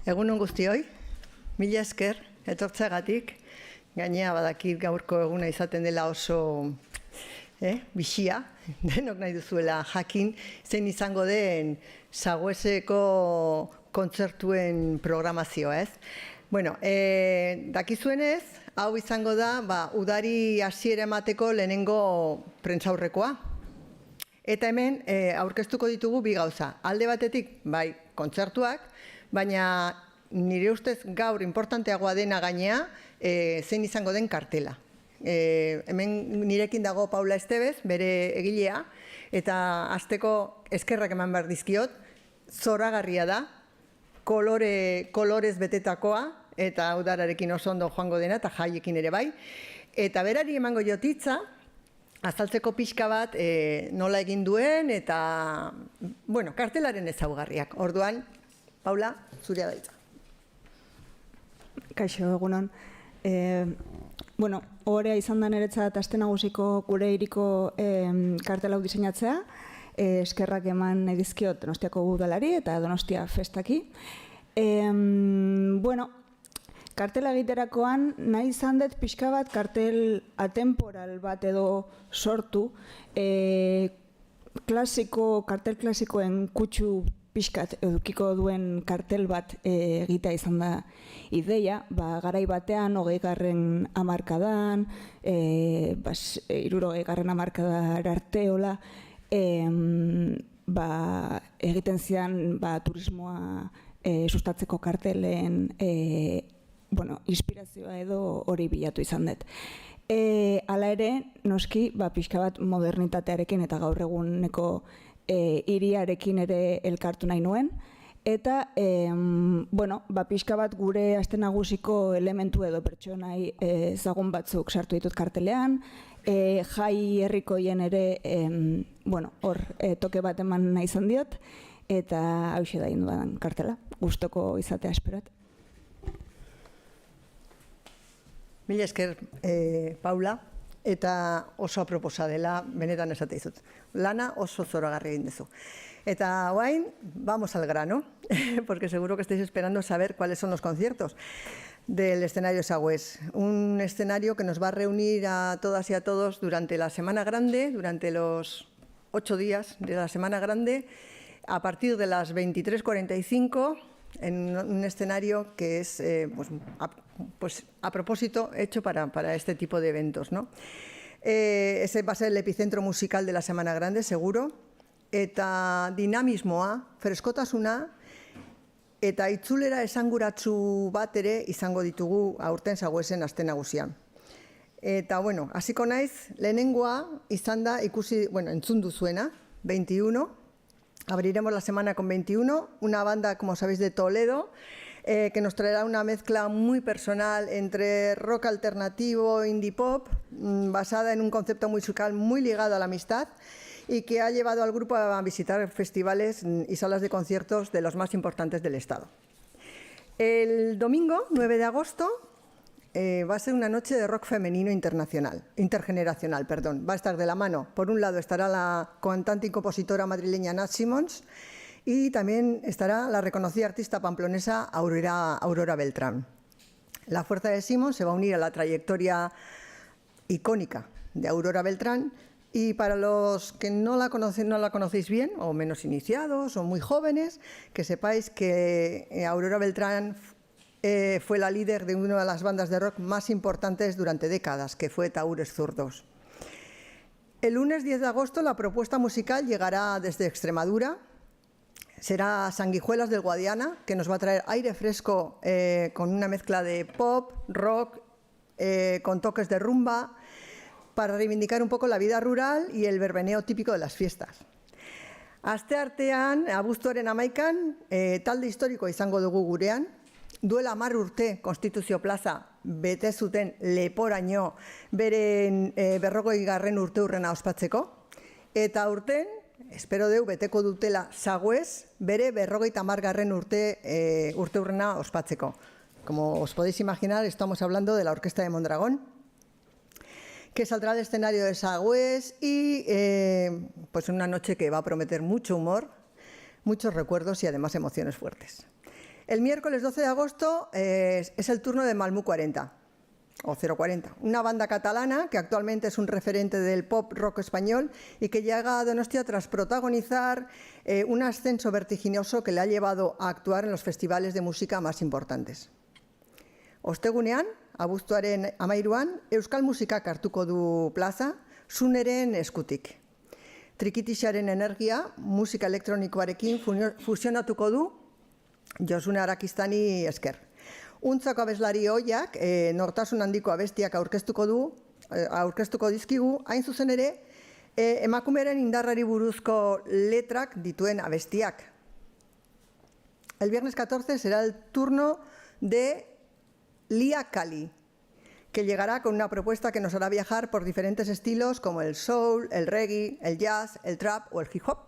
Egunon guztioi, mila esker, etortzeagatik, gainea badakit gaurko eguna izaten dela oso bixia, denok nahi duzuela jakin, zein izango den Sagueseko kontzertuen programazioa, ez? Bueno, dakizuenez, hau izango da, udari hasiera emateko lehenengo prentsaurrekoa. Eta hemen aurkeztuko ditugu bi gauza. Alde batetik, bai, kontzertuak, baina nire ustez gaur importanteagoa dena gainea, zein izango den kartela. Hemen nirekin dago Paula Estevez, bere egilea, eta hasteko eskerrak eman behar dizkiot, zoragarria da, kolorez betetakoa, eta udararekin oso ondo joango dena, eta jaiekin ere bai. Eta berari emango jotitza, azaltzeko pixka bat nola egin duen, eta, bueno, kartelaren ezaugarriak. Orduan, Paula, zurea daitza. Kaixo, egunon. Bueno, ohorea izan da niretzat aste nagusiko gure hiriko kartel hau diseinatzea. Eskerrak eman edizkiot Donostiako udalari eta Donostia festaki. Bueno, kartela egiterakoan nahi izan dut pixka bat kartel atemporal bat edo sortu. Kartel klasikoen kutsu pixkat edukiko duen kartel bat egitea izan da ideia, garai batean 20. hamarkadan, 60. hamarkadara arteola, egiten zian turismoa sustatzeko kartelen inspirazioa edo hori bilatu izan dut. Hala ere, noski, pixka bat modernitatearekin eta gaur eguneko hiriarekin ere elkartu nahi nuen. Eta, pixka bat gure aste nagusiko elementu edo pertsonai ezagun batzuk sartu ditut kartelean, jai herrikoien ere, hor toke bat eman nahi izan diot, eta hauxe da indudan kartela, gustoko izatea esperat. Mila esker, Paula, eta oso aproposa dela, benetan esate dizut. Lana oso zoragarri egin duzu. Eta guain, vamos al grano, porque seguro que estáis esperando saber cuáles son los conciertos del escenario Sagües. Un escenario que nos va a reunir a todas y a todos durante la Semana Grande, durante los 8 días de la Semana Grande, a partir de las 23:45, en un escenario que es a propósito hecho para este tipo de eventos, ¿no? Ese va a ser el epicentro musical de la Semana Grande, seguro. Eta dinamismoa, freskotasuna, eta itzulera esanguratsu bat ere izango ditugu aurten Saguesen aste nagusian. Eta, hasiko naiz, lehenengoa izan da entzun duzuena, 21. Abriremos la semana con 21, una banda, como sabéis, de Toledo, que nos traerá una mezcla muy personal entre rock alternativo, indie pop, basada en un concepto musical muy ligado a la amistad y que ha llevado al grupo a visitar festivales y salas de conciertos de los más importantes del estado. El domingo, 9 de agosto, va a ser una noche de rock femenino intergeneracional. Va a estar de la mano. Por un lado estará la cantante y compositora madrileña Nat Simons y también estará la reconocida artista pamplonesa Aurora Beltrán. La fuerza de Simons se va a unir a la trayectoria icónica de Aurora Beltrán y para los que no la conocéis bien o menos iniciados o muy jóvenes, que sepáis que Aurora Beltrán fue la líder de una de las bandas de rock más importantes durante décadas, que fue Tahúres Zurdos. El lunes 10 de agosto la propuesta musical llegará desde Extremadura. Será Sanguijuelas del Guadiana, que nos va a traer aire fresco con una mezcla de pop, rock, con toques de rumba, para reivindicar un poco la vida rural y el verbeneo típico de las fiestas. Asteartean, abuztuaren 11, talde historiko izango dugu gurean. Duela 10 urte Konstituzio plaza bete zuten leporaino beren 40. urteurrena ospatzeko. Eta urten, espero deu, beteko dutela Sagues bere 50. urteurrena ospatzeko. Como os podéis imaginar, estamos hablando de la Orquesta de Mondragón, que saldrá al escenario de Sagues y una noche que va a prometer mucho humor, muchos recuerdos y además emociones fuertes. El miércoles 12 de agosto es el turno de Malmú 40, o 040, una banda catalana que actualmente es un referente del pop rock español y que llega a Donostia tras protagonizar un ascenso vertiginoso que le ha llevado a actuar en los festivales de música más importantes. Ostegunean, abuztuaren 13an, euskal musikak hartuko du plaza, Suneren eskutik. Trikitixaren energia musika elektronikoarekin fusionatuko du Josune Arakistani esker. Untzako abeslari hoiak nortasun handiko abestiak aurkeztuko dizkigu, hain zuzen ere, emakumeren indarrari buruzko letrak dituen abestiak. El viernes 14 será el turno de Lia Kali, que llegará con una propuesta que nos hará viajar por diferentes estilos como el soul, el reggae, el jazz, el trap o el hip hop.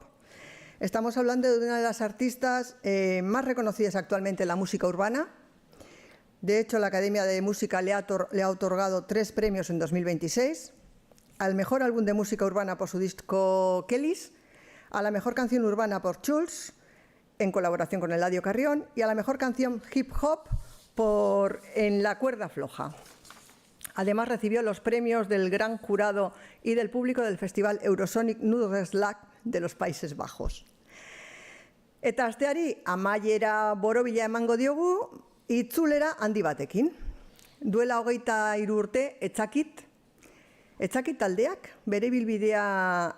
Estamos hablando de una de las artistas más reconocidas actualmente en la música urbana. De hecho, la Academia de Música le ha otorgado 3 premios en 2026, al mejor álbum de música urbana por su disco Kellys, a la mejor canción urbana por Schulz, en colaboración con Eladio Carrión, y a la mejor canción hip hop por En la cuerda floja. Además, recibió los premios del gran jurado y del público del Festival Eurosonic Nudreslag de los Países Bajos. Eta asteari amaiera borobila emango diogu, itzulera handi batekin. Duela 23 urte, Etzakit taldeak bere bilbidea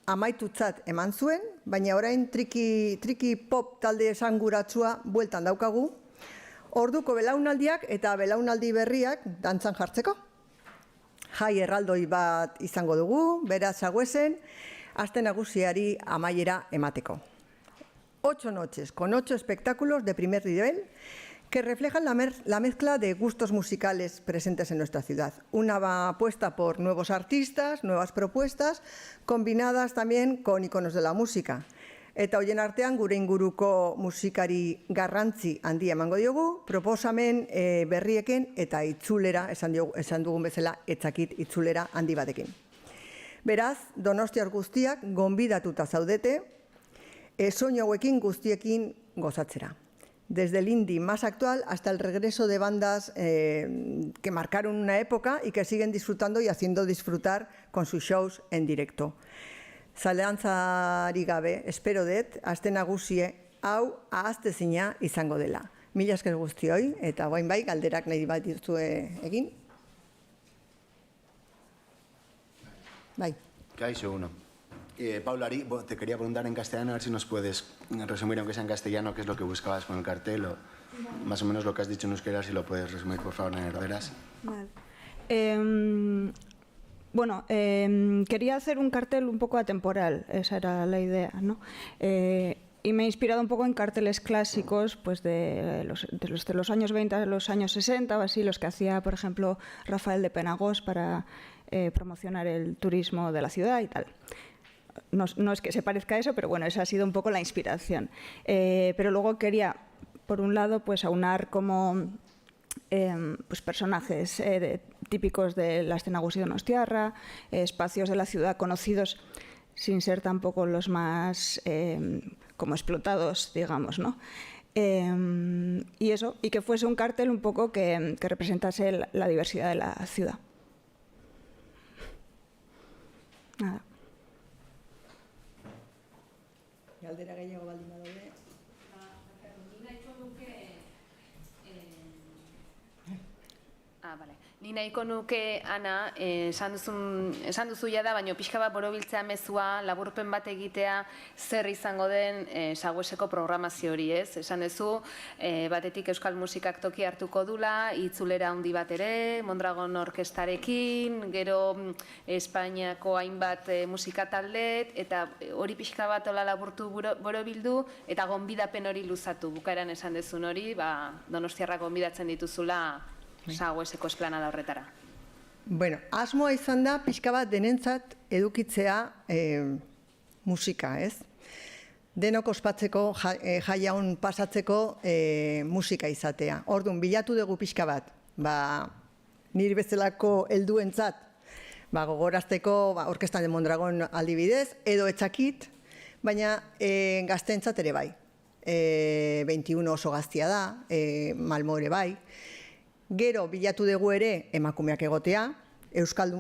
amaitutzat eman zuen, baina orain triki pop talde esanguratsua bueltan daukagu, orduko belaunaldiak eta belaunaldi berriak dantzan jartzeko. Jai erraldoi bat izango dugu, beraz aguesen, aste nagusiari amaiera emateko. 8 noches con 8 espectáculos de primer nivel que reflejan la mezcla de gustos musicales presentes en nuestra ciudad. Una apuesta por nuevos artistas, nuevas propuestas, combinadas también con iconos de la música. Eta hoien artean gure inguruko musikari garrantzi handia emango diogu, proposamen berrieken eta itzulera, esan dugun bezala, Etzakit itzulera handi batekin. Beraz, donostiar guztiak gonbidatuta zaudete, soinu hauekin guztiekin gozatzera. Desde el indie más actual hasta el regreso de bandas que marcaron una época y que siguen disfrutando y haciendo disfrutar con sus shows en directo. Zalantzarik gabe, espero dut, aste nagusie hau ahaztezina izango dela. Mila esker guztioi, eta guain bai, galderak nahi bat dituzue egin. Bai. Kaixo, uno. Paula, te quería preguntar en castellano, a ver si nos puedes resumir, aunque sea en castellano, qué es lo que buscabas con el cartel, o más o menos lo que has dicho en euskera, si lo puedes resumir, por favor, en herderas. Vale. Bueno, quería hacer un cartel un poco atemporal, esa era la idea, ¿no? Y me he inspirado un poco en carteles clásicos, pues de los años 20 a los años 60 o así, los que hacía, por ejemplo, Rafael de Penagos para promocionar el turismo de la ciudad y tal. No es que se parezca a eso, pero bueno, esa ha sido un poco la inspiración. Pero luego quería, por un lado, pues aunar como pues personajes típicos de la escena gusi-donostiarra, espacios de la ciudad conocidos sin ser tampoco los más como explotados, digamos, ¿no? Y eso, y que fuese un cartel un poco que representase la diversidad de la ciudad. Nada. Galdera gehiago baldin badaude. Vale. Ni nahiko nuke, Ana, esan duzu da, baina pixka bat borobiltzea mezua, laburpen bat egitea zer izango den Sagueseko programazio hori, ez? Esan duzu, batetik euskal musikak toki hartuko dula, itzulera handi bat ere, Mondragon orkestarekin, gero Espainiako hainbat musika taldet, eta hori pixka bat hola laburtu borobildu, eta gonbidapen hori luzatu. Bukaeran esan duzun hori, Donostiarrak gonbidatzen dituzula Sagueseko esplanada horretara. Bueno, asmoa izan da pixka bat denentzat edukitzea musika, ez? Denok ospatzeko, jaiaun pasatzeko musika izatea. Orduan, bilatu dugu pixka bat, niri bezalako helduentzat, gogorazteko Orkesta de Mondragon aldibidez, edo Etzakit, baina gazteentzat ere bai. 21 oso gaztia da, Malmo ere bai. Gero bilatu dugu ere emakumeak egotea,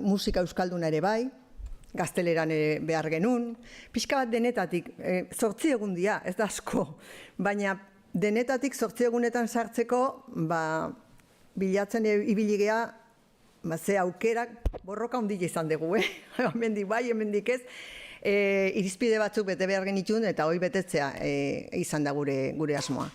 musika euskalduna ere bai, gazteleran ere behar genuen. Pixka bat denetatik, 8 egun dira, ez da asko, baina denetatik 8 egunetan sartzeko, bilatzen ibiligea, ze aukerak borroka ondile izan dugu, hemendik bai, hemendik ez, irizpide batzuk bete behar genituen eta hoi betetzea izan da gure asmoa.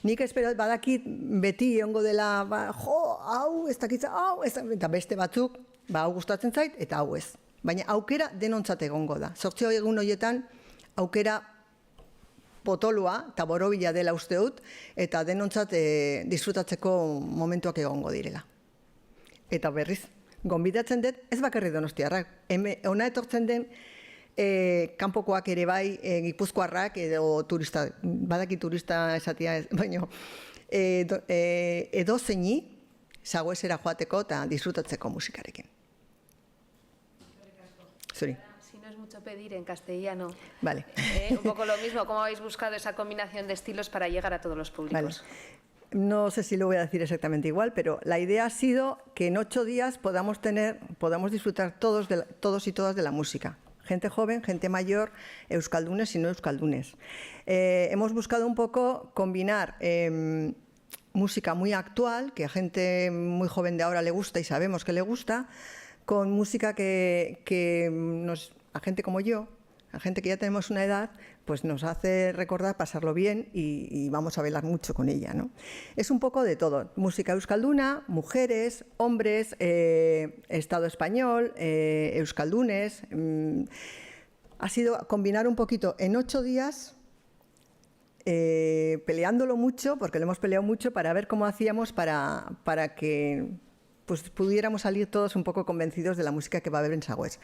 Nik espero badakit beti egongo dela, hau, ez dakitza, hau, eta beste batzuk, hau gustatzen zait eta hau ez. Baina aukera denontzat egongo da. 8 egun horietan aukera potoloa eta borobila dela uste dut, eta denontzat disfrutatzeko momentuak egongo direla. Eta berriz, gonbidatzen dut, ez bakarri donostiarrak. Hona etortzen den kanpokoak ere bai, gipuzkoarrak edo turista, badaki turista esatia ez, baina edo zeini Saguesera joateko eta disfrutatzeko musikarekin. Zuri. Si no es mucho pedir en castellano. Vale. Un poco lo mismo, ¿cómo habéis buscado esa combinación de estilos para llegar a todos los públicos? Vale. No sé si lo voy a decir exactamente igual, pero la idea ha sido que en 8 días podamos disfrutar todos y todas de la música. Gente joven, gente mayor, euskaldunes y no euskaldunes. Hemos buscado un poco combinar música muy actual, que a gente muy joven de ahora le gusta y sabemos que le gusta, con música que a gente como yo, a gente que ya tenemos una edad, pues nos hace recordar pasarlo bien y vamos a bailar mucho con ella, ¿no? Es un poco de todo. Música euskalduna, mujeres, hombres, Estado español, euskaldunes. Ha sido combinar un poquito en 8 días, peleándolo mucho, porque lo hemos peleado mucho para ver cómo hacíamos para que pues, pudiéramos salir todos un poco convencidos de la música que va a haber en Sagües.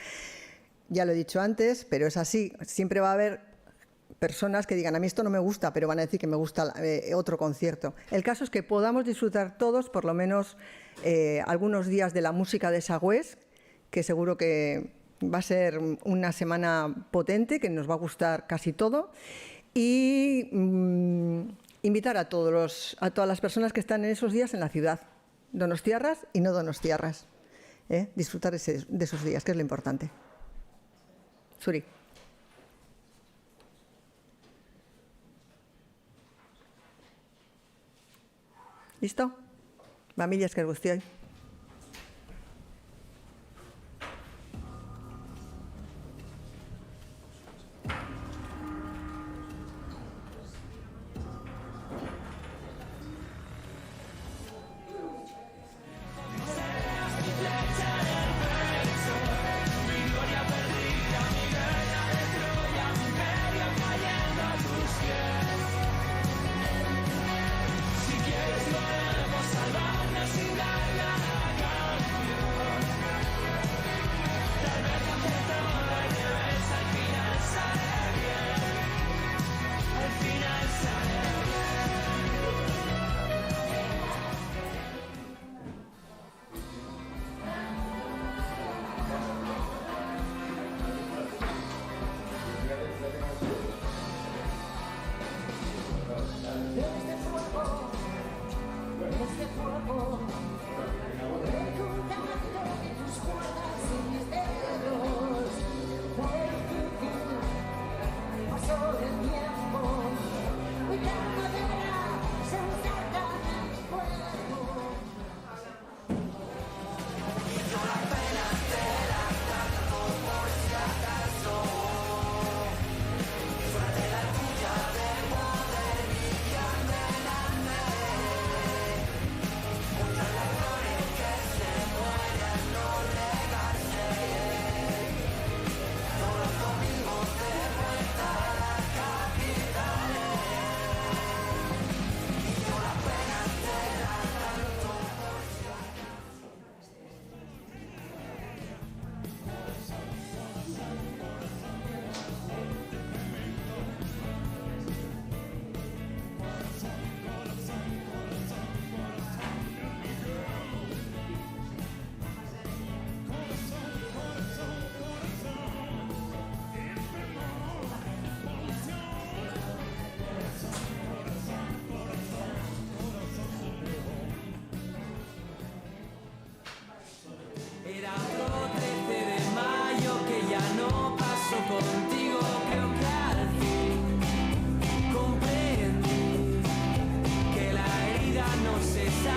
Ya lo he dicho antes, pero es así. Siempre va a haber personas que digan, a mí esto no me gusta, pero van a decir que me gusta otro concierto. El caso es que podamos disfrutar todos, por lo menos algunos días de la música de Sagües, que seguro que va a ser una semana potente, que nos va a gustar casi todo, y invitar a todas las personas que están en esos días en la ciudad, donostiarras y no donostiarras, disfrutar de esos días, que es lo importante. Zuri. ¿Listo? Mila esker guztioi. Si quieres podemos salvarnos sin darla.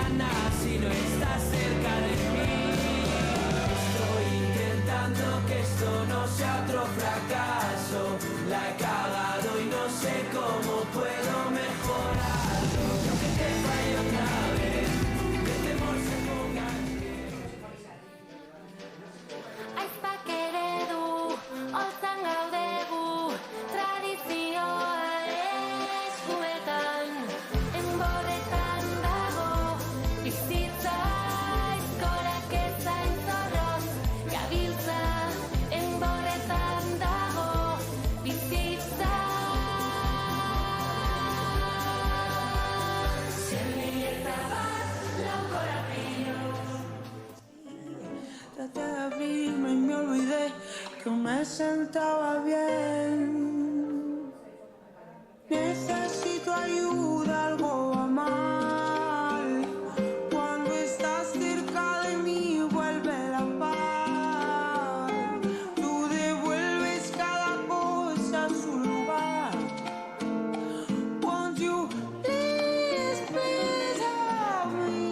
mañana si no estás cerca de mí. Estoy intentando que esto no sea otro fracaso. La he cagado y no sé cómo puedo mejorarlo. Y aunque te falle otra vez, que temor se ponga en pie. Aizpak eredu, holtzan gaudegu, tradizioa eskuetan, enborretan dago, bizitza aizkorak ezain zorroz, gabiltza, enborretan dago, bizitza. Zerri eta bat, laukora pilo. Traté de abrirme y me olvidé que me sentaba bien. Necesito ayuda, algo va mal. Cuando estás cerca de mí vuelve la paz. Tú devuelves cada cosa a su lugar. Won't you please, please help me?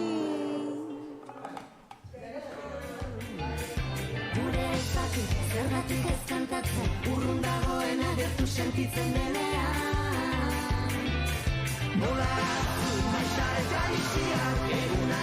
Gure ezaki, zergatik ez kantatzen, urrun dagoen agertu sentitzen denean. Nola, maita eta iziak, eguna